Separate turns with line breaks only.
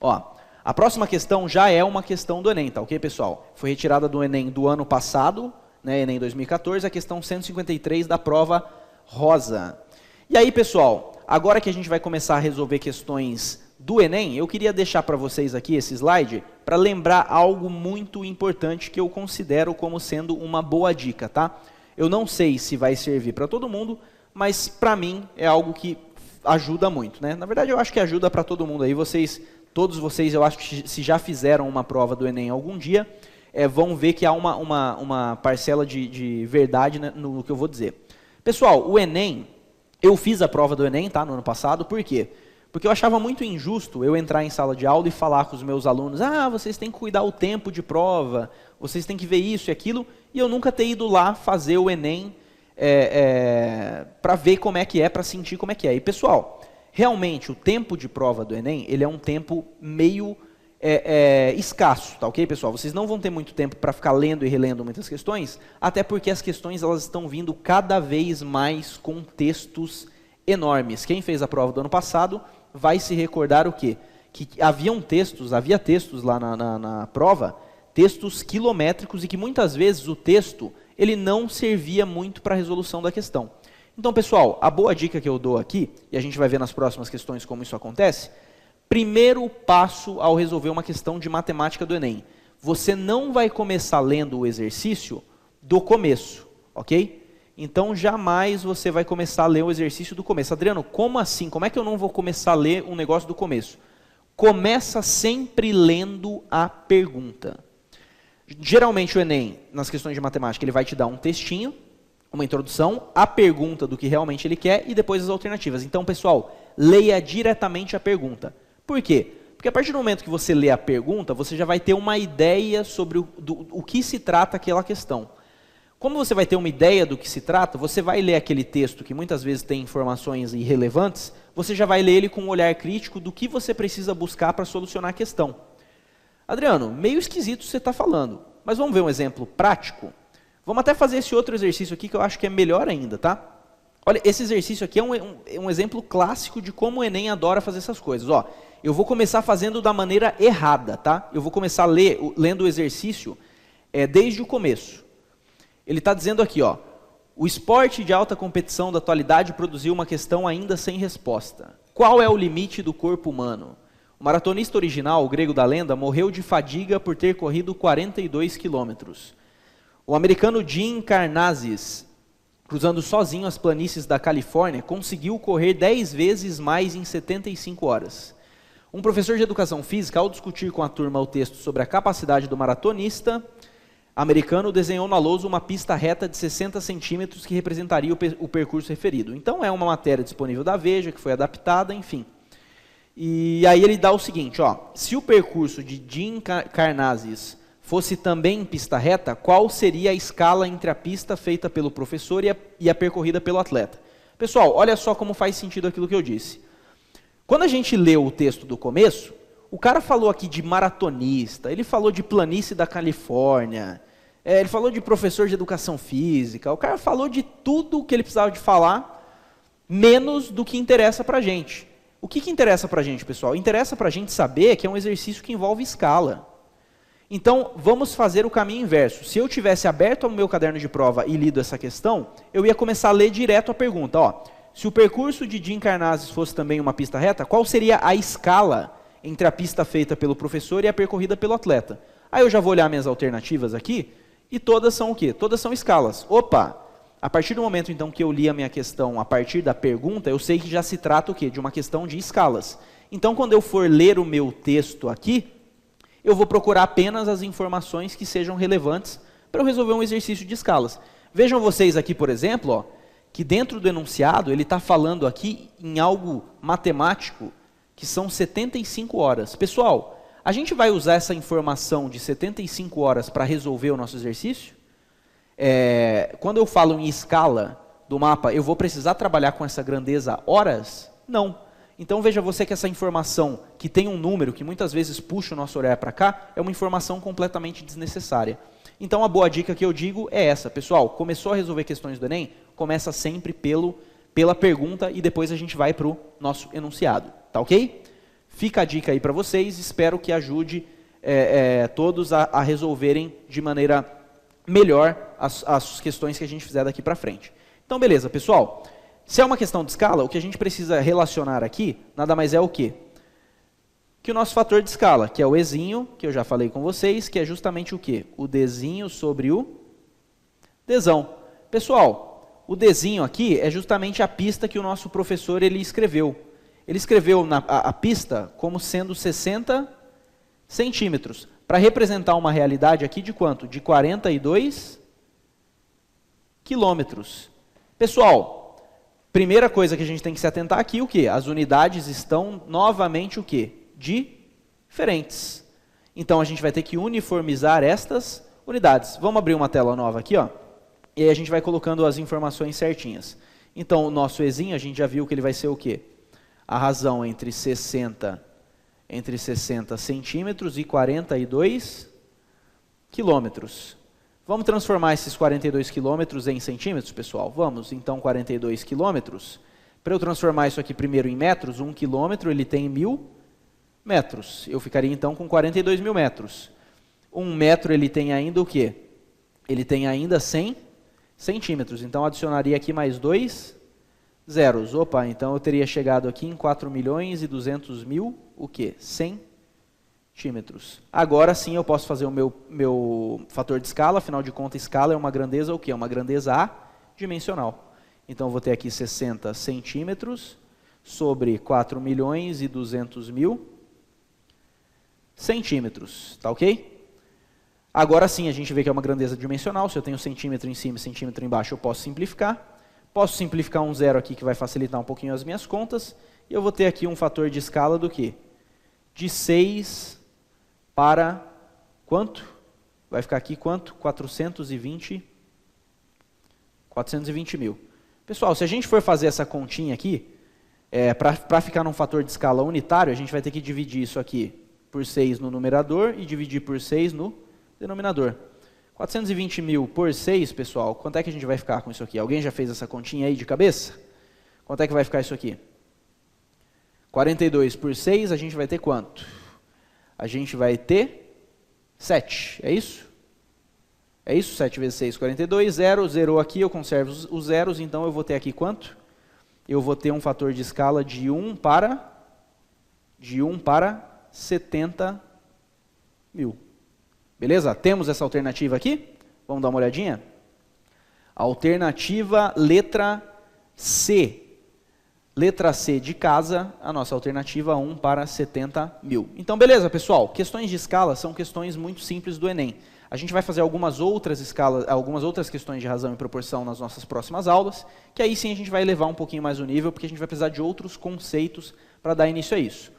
Ó, a próxima questão já é uma questão do Enem, tá ok, pessoal? Foi retirada do Enem do ano passado, né, Enem 2014, a questão 153 da prova rosa. E aí, pessoal, agora que a gente vai começar a resolver questões do Enem, eu queria deixar para vocês aqui esse slide para lembrar algo muito importante que eu considero como sendo uma boa dica, tá? Eu não sei se vai servir para todo mundo, mas para mim é algo que ajuda muito, né? Na verdade, eu acho que ajuda para todo mundo aí. Todos vocês, eu acho que se já fizeram uma prova do Enem algum dia, vão ver que há uma parcela de verdade, né, no que eu vou dizer. Pessoal, o Enem, eu fiz a prova do Enem, tá, no ano passado, por quê? Porque eu achava muito injusto eu entrar em sala de aula e falar com os meus alunos, vocês têm que cuidar o tempo de prova, vocês têm que ver isso e aquilo, e eu nunca ter ido lá fazer o Enem para ver como é que é, para sentir como é que é. E, pessoal, realmente, o tempo de prova do Enem, ele é um tempo meio escasso, tá ok, pessoal? Vocês não vão ter muito tempo para ficar lendo e relendo muitas questões, até porque as questões elas estão vindo cada vez mais com textos enormes. Quem fez a prova do ano passado vai se recordar o quê? Que havia textos lá na prova, textos quilométricos, e que muitas vezes o texto ele não servia muito para a resolução da questão. Então, pessoal, a boa dica que eu dou aqui, e a gente vai ver nas próximas questões como isso acontece, primeiro passo ao resolver uma questão de matemática do Enem. Você não vai começar lendo o exercício do começo, ok? Então, jamais você vai começar a ler o exercício do começo. Adriano, como assim? Como é que eu não vou começar a ler um negócio do começo? Começa sempre lendo a pergunta. Geralmente o Enem, nas questões de matemática, ele vai te dar um textinho, uma introdução, a pergunta do que realmente ele quer e depois as alternativas. Então, pessoal, leia diretamente a pergunta. Por quê? Porque a partir do momento que você lê a pergunta, você já vai ter uma ideia sobre o que se trata aquela questão. Como você vai ter uma ideia do que se trata, você vai ler aquele texto que muitas vezes tem informações irrelevantes, você já vai ler ele com um olhar crítico do que você precisa buscar para solucionar a questão. Adriano, meio esquisito você está falando, mas vamos ver um exemplo prático? Vamos até fazer esse outro exercício aqui que eu acho que é melhor ainda, tá? Olha, esse exercício aqui é um exemplo clássico de como o Enem adora fazer essas coisas. Ó, eu vou começar fazendo da maneira errada, tá? Eu vou começar lendo o exercício desde o começo. Ele está dizendo aqui, ó, o esporte de alta competição da atualidade produziu uma questão ainda sem resposta. Qual é o limite do corpo humano? O maratonista original, o grego da lenda, morreu de fadiga por ter corrido 42 quilômetros. O americano Jim Karnazes, cruzando sozinho as planícies da Califórnia, conseguiu correr 10 vezes mais em 75 horas. Um professor de educação física, ao discutir com a turma o texto sobre a capacidade do maratonista americano, desenhou na lousa uma pista reta de 60 centímetros que representaria o percurso referido. Então é uma matéria disponível da Veja, que foi adaptada, enfim. E aí ele dá o seguinte, ó, se o percurso de Jim Karnazes fosse também em pista reta, qual seria a escala entre a pista feita pelo professor e a percorrida pelo atleta? Pessoal, olha só como faz sentido aquilo que eu disse. Quando a gente leu o texto do começo, o cara falou aqui de maratonista, ele falou de planície da Califórnia, ele falou de professor de educação física, o cara falou de tudo o que ele precisava de falar, menos do que interessa para a gente. O que interessa para a gente, pessoal? Interessa para a gente saber que é um exercício que envolve escala. Então, vamos fazer o caminho inverso. Se eu tivesse aberto o meu caderno de prova e lido essa questão, eu ia começar a ler direto a pergunta. Ó, se o percurso de Jim Karnazes fosse também uma pista reta, qual seria a escala entre a pista feita pelo professor e a percorrida pelo atleta? Aí eu já vou olhar minhas alternativas aqui, e todas são o quê? Todas são escalas. Opa! A partir do momento, então, que eu li a minha questão a partir da pergunta, eu sei que já se trata o quê? De uma questão de escalas. Então, quando eu for ler o meu texto aqui, eu vou procurar apenas as informações que sejam relevantes para eu resolver um exercício de escalas. Vejam vocês aqui, por exemplo, ó, que dentro do enunciado, ele está falando aqui em algo matemático, que são 75 horas. Pessoal, a gente vai usar essa informação de 75 horas para resolver o nosso exercício? Quando eu falo em escala do mapa, eu vou precisar trabalhar com essa grandeza horas? Não. Então veja você que essa informação que tem um número, que muitas vezes puxa o nosso olhar para cá, é uma informação completamente desnecessária. Então a boa dica que eu digo é essa, pessoal, começou a resolver questões do Enem, começa sempre pela pergunta e depois a gente vai para o nosso enunciado, tá ok? Fica a dica aí para vocês, espero que ajude todos a resolverem de maneira melhor as questões que a gente fizer daqui para frente. Então, beleza, pessoal. Se é uma questão de escala, o que a gente precisa relacionar aqui, nada mais é o quê? Que o nosso fator de escala, que é o Ezinho, que eu já falei com vocês, que é justamente o quê? O Dzinho sobre o Dzão. Pessoal, o Dzinho aqui é justamente a pista que o nosso professor ele escreveu. Ele escreveu a pista como sendo 60 centímetros, para representar uma realidade aqui de quanto? De 42 quilômetros. Pessoal, primeira coisa que a gente tem que se atentar aqui, o quê? As unidades estão novamente o quê? Diferentes. Então, a gente vai ter que uniformizar estas unidades. Vamos abrir uma tela nova aqui, ó, e aí a gente vai colocando as informações certinhas. Então, o nosso Ezinho, a gente já viu que ele vai ser o quê? A razão entre 60 centímetros e 42 quilômetros. Vamos transformar esses 42 quilômetros em centímetros, pessoal? Vamos, então 42 quilômetros. Para eu transformar isso aqui primeiro em metros, 1 quilômetro ele tem 1000 metros. Eu ficaria então com 42 mil metros. 1 metro ele tem ainda o quê? Ele tem ainda 100 centímetros. Então adicionaria aqui mais 2 zeros. Opa, então eu teria chegado aqui em 4.200.000, o quê? 100 centímetros. Agora sim eu posso fazer o meu fator de escala, afinal de contas escala é uma grandeza o quê? Uma grandeza adimensional. Então eu vou ter aqui 60 centímetros sobre 4.200.000 centímetros, tá ok? Agora sim a gente vê que é uma grandeza dimensional, se eu tenho centímetro em cima e centímetro embaixo eu posso simplificar. Posso simplificar um zero aqui que vai facilitar um pouquinho as minhas contas, e eu vou ter aqui um fator de escala do quê? De 6 para quanto? Vai ficar aqui quanto? 420 mil. Pessoal, se a gente for fazer essa continha aqui, para ficar num fator de escala unitário, a gente vai ter que dividir isso aqui por 6 no numerador e dividir por 6 no denominador. 420 mil por 6, pessoal, quanto é que a gente vai ficar com isso aqui? Alguém já fez essa continha aí de cabeça? Quanto é que vai ficar isso aqui? 42 por 6, a gente vai ter quanto? A gente vai ter 7, é isso? É isso? 7 vezes 6, 42, 0, zerou aqui, eu conservo os zeros, então eu vou ter aqui quanto? Eu vou ter um fator de escala de 1 para 70 mil. Beleza? Temos essa alternativa aqui? Vamos dar uma olhadinha? Alternativa letra C. Letra C de casa, a nossa alternativa 1 para 70 mil. Então, beleza, pessoal? Questões de escala são questões muito simples do Enem. A gente vai fazer algumas outras questões de razão e proporção nas nossas próximas aulas, que aí sim a gente vai elevar um pouquinho mais o nível, porque a gente vai precisar de outros conceitos para dar início a isso.